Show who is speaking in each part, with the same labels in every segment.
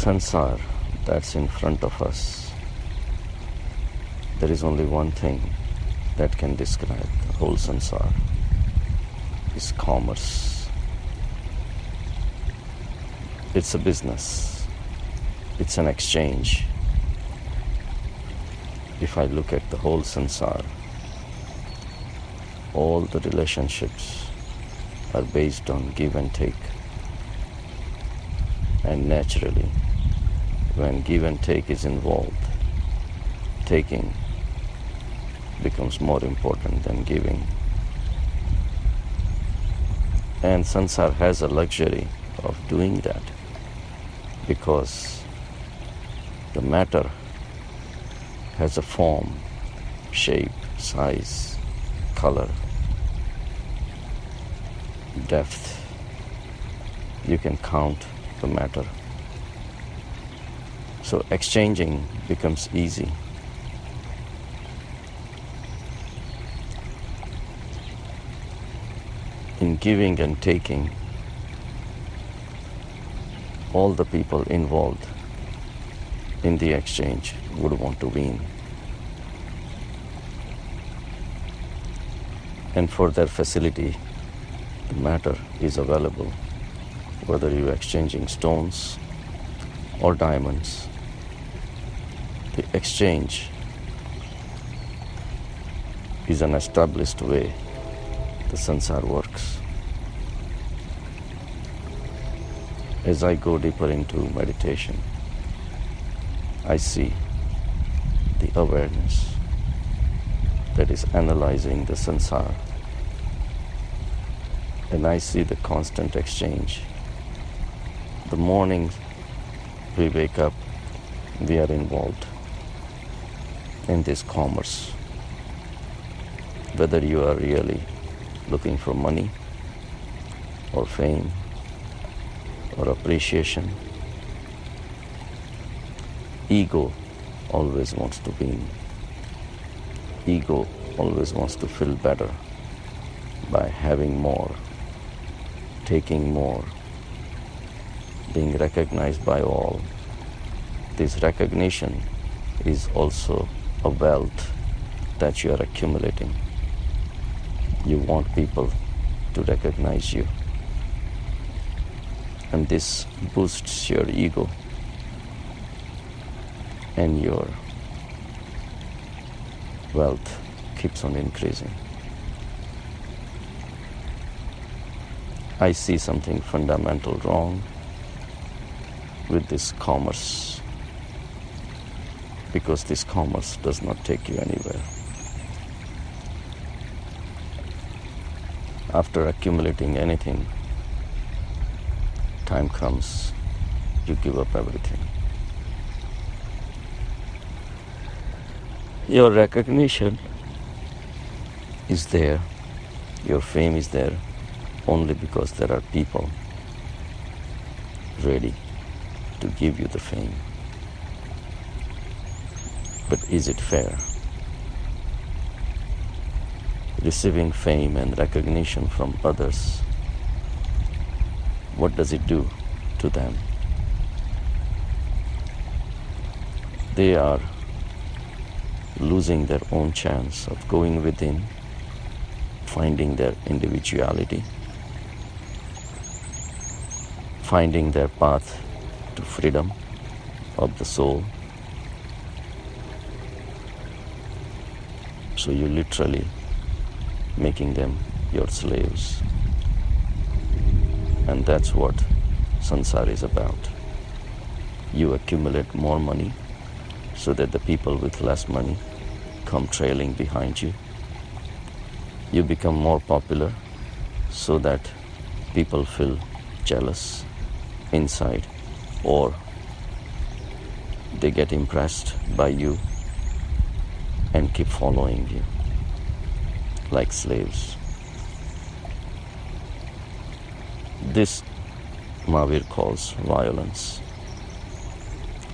Speaker 1: sansar that's in front of us, there is only one thing that can describe the whole sansar, is commerce. It's a business. It's an exchange. If I look at the whole sansar, all the relationships are based on give and take. And naturally, when give and take is involved, taking becomes more important than giving. And sansar has a luxury of doing that because the matter has a form, shape, size, color, depth. You can count the matter. So exchanging becomes easy. In giving and taking, all the people involved in the exchange would want to win. And for their facility, the matter is available, whether you're exchanging stones or diamonds. The exchange is an established way the sansar works. As I go deeper into meditation, I see the awareness that is analyzing the sansar, and I see the constant exchange. The morning we wake up, we are involved in this commerce. Whether you are really looking for money or fame or appreciation, ego always wants to win. Ego always wants to feel better by having more, taking more, being recognized by all. This recognition is also a wealth that you are accumulating. You want people to recognize you. And this boosts your ego, and your wealth keeps on increasing. I see something fundamental wrong with this commerce, because this commerce does not take you anywhere. After accumulating anything, time comes, you give up everything. Your recognition is there, your fame is there, only because there are people ready to give you the fame. But is it fair? Receiving fame and recognition from others, what does it do to them? They are losing their own chance of going within, finding their individuality, finding their path to freedom of the soul. So you literally making them your slaves. And that's what sansar is about. You accumulate more money so that the people with less money come trailing behind you. You become more popular so that people feel jealous inside, or they get impressed by you and keep following you like slaves. This Mahavir calls violence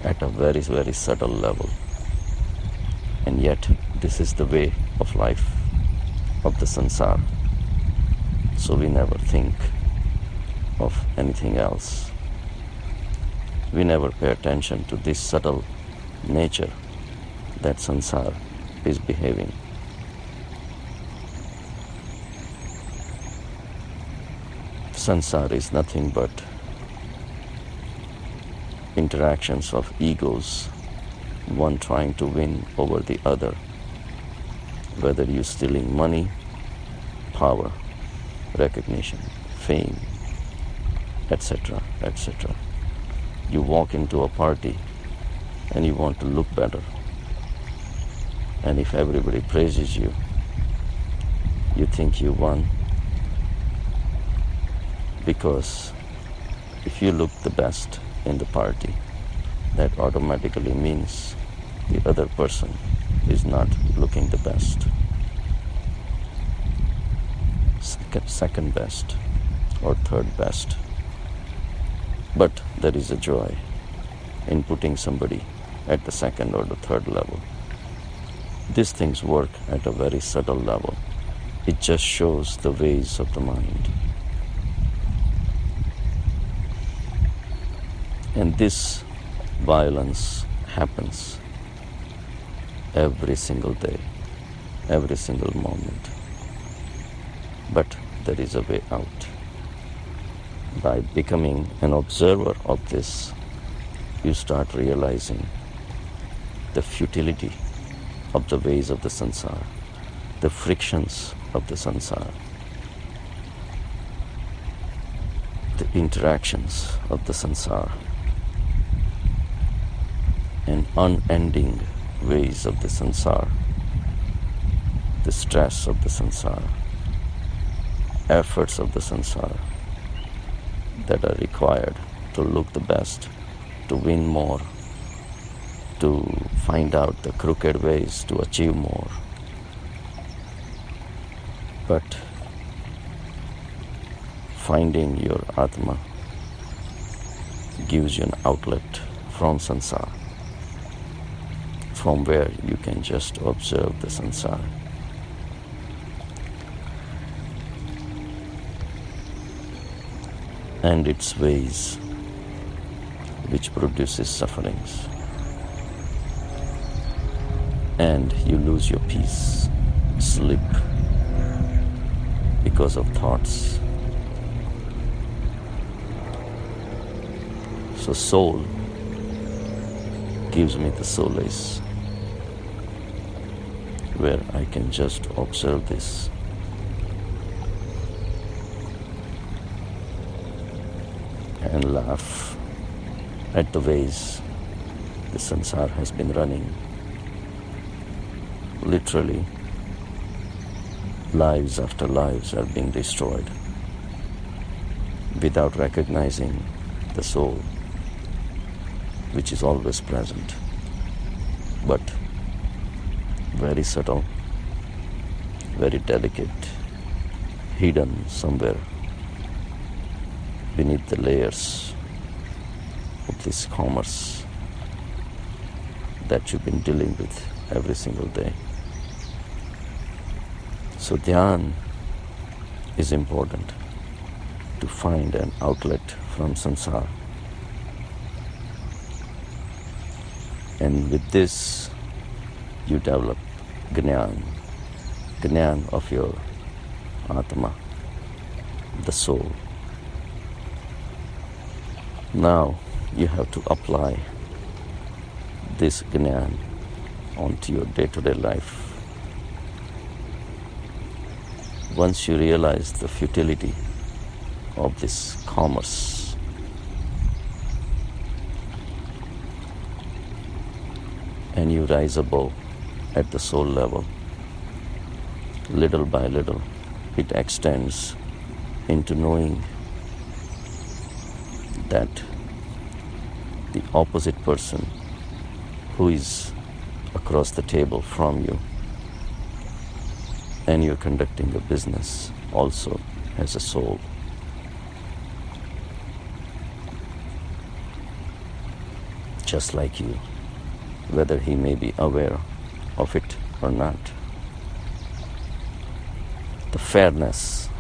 Speaker 1: at a very, very subtle level. And yet, this is the way of life of the sansar. So we never think of anything else. we never pay attention to this subtle nature that sansar is behaving. Sansar is nothing but interactions of egos, one trying to win over the other, whether you're stealing money, power, recognition, fame, etc., etc. You walk into a party and you want to look better. And if everybody praises you, you think you won. Because if you look the best in the party, that automatically means the other person is not looking the best. Second best or third best. But there is a joy in putting somebody at the second or the third level. These things work at a very subtle level. It just shows the ways of the mind. And this violence happens every single day, every single moment. But there is a way out. By becoming an observer of this, you start realizing the futility of the ways of the sansar, the frictions of the sansar, the interactions of the sansar, and unending ways of the sansar, the stress of the sansar, efforts of the sansar that are required to look the best, to win more, to find out the crooked ways to achieve more. But finding your atma gives you an outlet from sansar, from where you can just observe the sansar. And its ways which produces sufferings. And you lose your peace, sleep, because of thoughts. So soul gives me the solace where I can just observe this. And laugh at the ways the sansar has been running. Literally, lives after lives are being destroyed without recognizing the soul, which is always present, but very subtle, very delicate, hidden somewhere beneath the layers of this commerce that you've been dealing with every single day. So dhyan is important to find an outlet from sansar. And with this, you develop Gnan of your atma, the soul. Now you have to apply this Gnan onto your day-to-day life. Once you realize the futility of this commerce, and you rise above at the soul level, little by little, it extends into knowing that the opposite person who is across the table from you and you're conducting a business also has a soul. Just like you, whether he may be aware of it or not. The fairness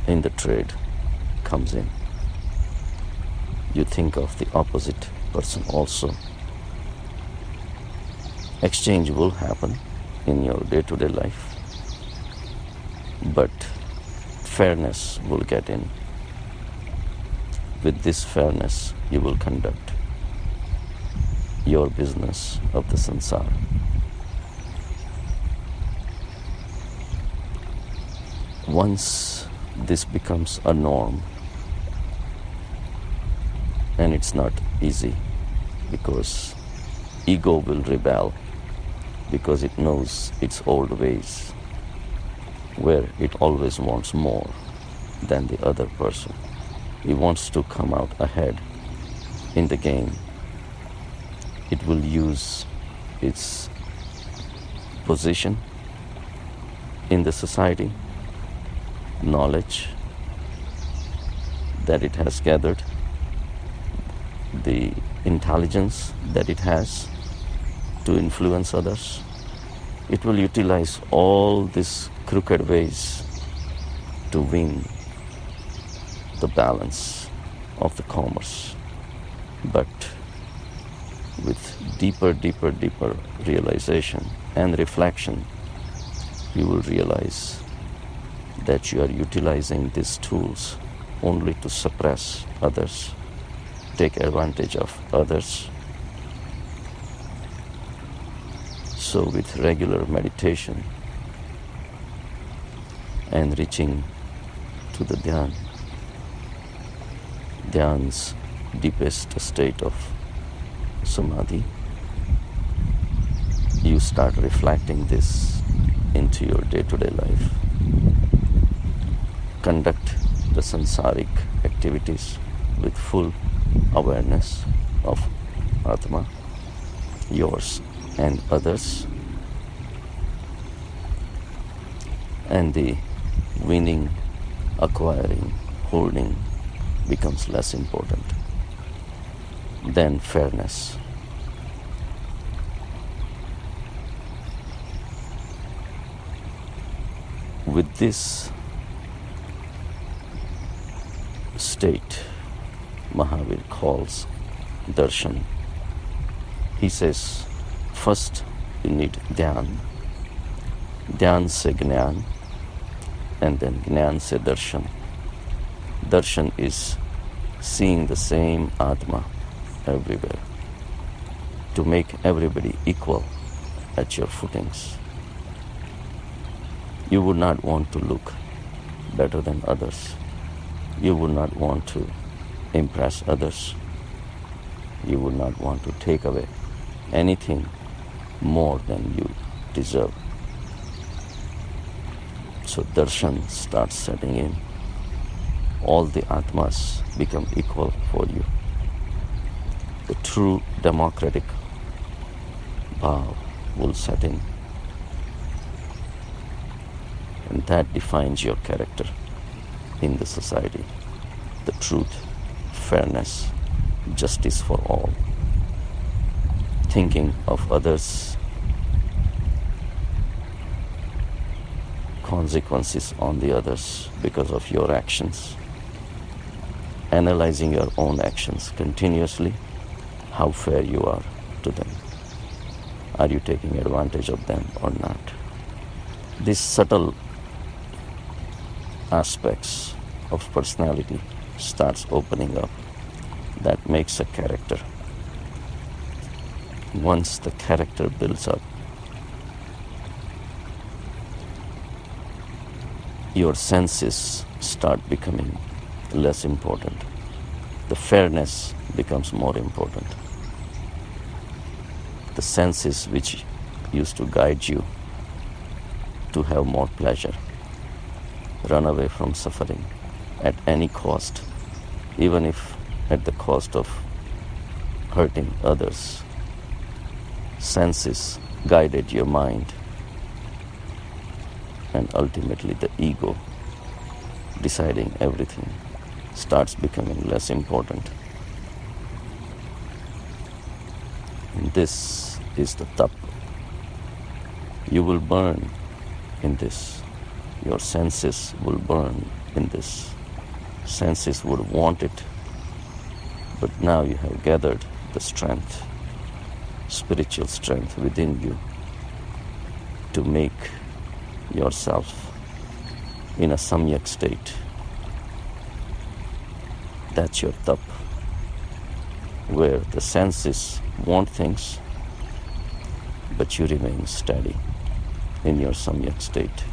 Speaker 1: in the trade comes in. you think of the opposite person also. Exchange will happen in your day-to-day life, but fairness will get in. With this fairness, you will conduct your business of the sansar. Once this becomes a norm, and it's not easy because ego will rebel because it knows its old ways, where it always wants more than the other person. It wants to come out ahead in the game. It will use its position in the society, knowledge that it has gathered, the intelligence that it has to influence others. It will utilize all these crooked ways to win the balance of the commerce. But with deeper realization and reflection, you will realize that you are utilizing these tools only to suppress others, take advantage of others. So with regular meditation and reaching to the dhyan's deepest state of samadhi, you start reflecting this into your day-to-day life. Conduct the sansaric activities with full awareness of atma, yours and others, and the winning, acquiring, holding becomes less important. Then fairness. With this state, Mahavir calls darshan. He says, first you need dhyan, dhyan se jnana, and then jnana se darshan. Darshan is seeing the same atma everywhere, to make everybody equal at your footings. You would not want to look better than others. You would not want to impress others. You would not want to take away anything more than you deserve. So darshan starts setting in. All the atmas become equal for you. The true democratic bhav will set in. And that defines your character in the society. The truth, fairness, justice for all. Thinking of others, consequences on the others because of your actions. Analyzing your own actions continuously, how fair you are to them. Are you taking advantage of them or not? These subtle aspects of personality starts opening up. That makes a character. Once the character builds up, your senses start becoming less important. The fairness becomes more important. The senses which used to guide you to have more pleasure, run away from suffering at any cost, even if at the cost of hurting others. Senses guided your mind, and ultimately the ego, deciding everything, starts becoming less important. And this is the tap. You will burn in this. Your senses will burn in this. Senses would want it, But now you have gathered the strength, spiritual strength within you to make yourself in a samyak state. That's your tap, where the senses want things, but you remain steady in your samyak state.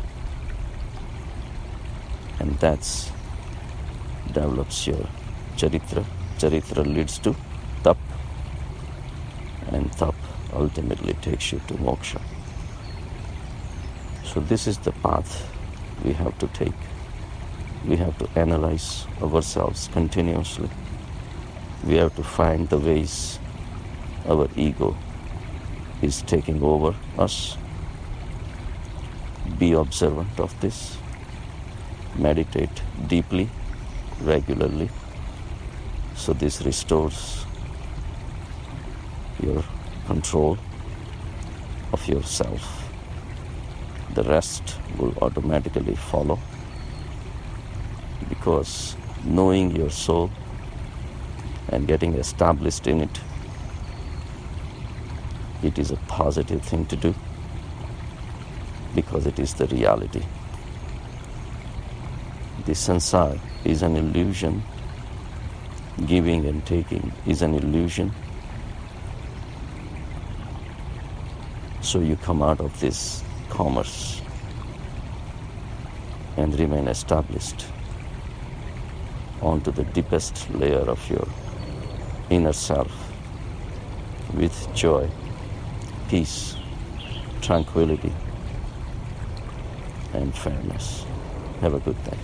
Speaker 1: And that's develops your charitra. Charitra leads to tap, and tap ultimately takes you to moksha. So this is the path we have to take. We have to analyze ourselves continuously. We have to find the ways our ego is taking over us. Be observant of this. Meditate deeply, regularly, so this restores your control of yourself. The rest will automatically follow, because knowing your soul and getting established in it, it is a positive thing to do, because it is the reality. The sansar is an illusion. Giving and taking is an illusion. So you come out of this commerce and remain established onto the deepest layer of your inner self with joy, peace, tranquility, and fairness. Have a good day.